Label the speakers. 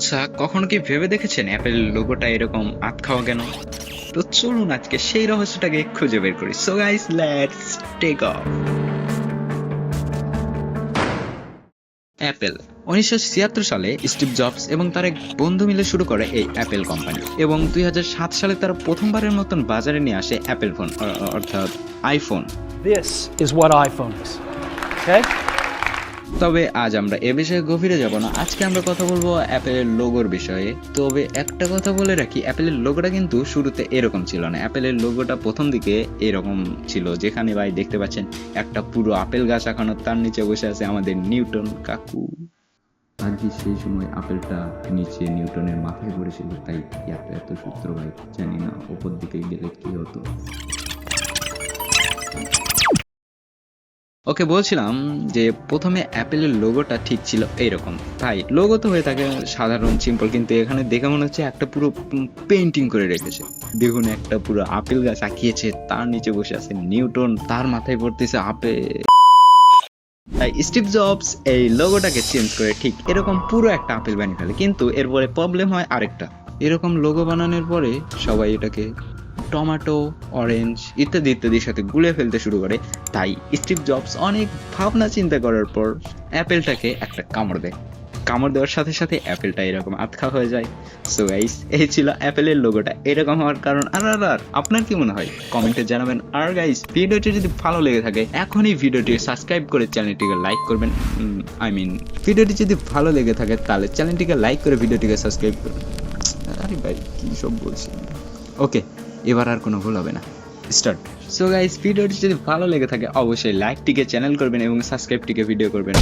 Speaker 1: আচ্ছা, কখনো কি ভেবে দেখেছেন অ্যাপেল লোগোটা এরকম আত খাওয়া কেন? তো চলুন আজকে সেই রহস্যটাকে খুঁজে বের করি। So guys, let's take off. Apple 1976 সালে স্টিভ জবস এবং তার এক বন্ধু মিলে শুরু করে এই অ্যাপেল কোম্পানি, এবং 2007 সালে তারা প্রথমবারের মতন বাজারে নিয়ে আসে অ্যাপেল ফোন, অর্থাৎ iPhone.
Speaker 2: This is what iPhone is. Okay?
Speaker 1: তবে আজ আমরা এ বিষয়ে গভীরে যাব না। আজকে আমরা কথা বলবো অ্যাপেলের লোগোর বিষয়ে। তবে একটা কথা বলে রাখি, অ্যাপেলের লোগোটা কিন্তু শুরুতে এরকম ছিল না। অ্যাপেলের লোগোটা প্রথম দিকে এরকম ছিল, যেখানে ভাই দেখতে পাচ্ছেন একটা পুরো আপেল গাছ এখনো, তার নিচে বসে আছে আমাদের নিউটন কাকু। আর কি সেই সময় আপেলটা নিচে নিউটনের মাথায় পড়েছিল, তাই এত সূত্র ভাই জানি না ওপর দিকে গেলে কি হতো। ওকে, বলছিলাম যে প্রথমে অ্যাপেলের লোগোটা ঠিক ছিল এইরকম। ভাই লোগো তো হয়ে থাকে সাধারণ সিম্পল, কিন্তু এখানে দেখে মনে হচ্ছে একটা পুরো পেন্টিং করে রেখেছে। দেখুন, একটা পুরো আপেল গাছ আঁকিয়েছে, তার নিচে বসে আছে নিউটন, তার মাথায় পড়তেছে আপেল। তাই স্টিভ জবস এই লোগোটাকে চেঞ্জ করে ঠিক এরকম পুরো একটা আপেল বানিয়ে ফেলে। কিন্তু এরপরে প্রবলেম হয় আরেকটা, এরকম লোগো বানানোর পরে সবাই এটাকে টমেটো, অরেঞ্জ ইত্যাদি ইত্যাদির সাথে গুলে ফেলতে শুরু করে। তাই স্টিভ জবস অনেক ভাবনা চিন্তা করার পর অ্যাপেলটাকে একটা কামড় দেয়। কামড় দেওয়ার সাথে সাথে অ্যাপেলটা এরকম আতখা হয়ে যায়। সো গাইস, এই ছিল অ্যাপেলের লোগোটা এরকম হওয়ার কারণ। আর আপনার কি মনে হয় কমেন্টে জানাবেন। আর গাইস, ভিডিওটি যদি ভালো লেগে থাকে এখনই ভিডিওটি সাবস্ক্রাইব করে চ্যানেলটিকে লাইক করবেন। ভিডিওটি যদি ভালো লেগে থাকে তাহলে চ্যানেলটিকে লাইক করে ভিডিওটিকে সাবস্ক্রাইব করবেন। আরে ভাই কি সব বলছি। ওকে, এবার আর কোনো ভুল হবে না, স্টার্ট। সো গাইস, ভিডিওটি যদি ভালো লেগে থাকে অবশ্যই লাইকটিকে চ্যানেল করবেন এবং সাবস্ক্রাইবটিকে ভিডিও করবেন।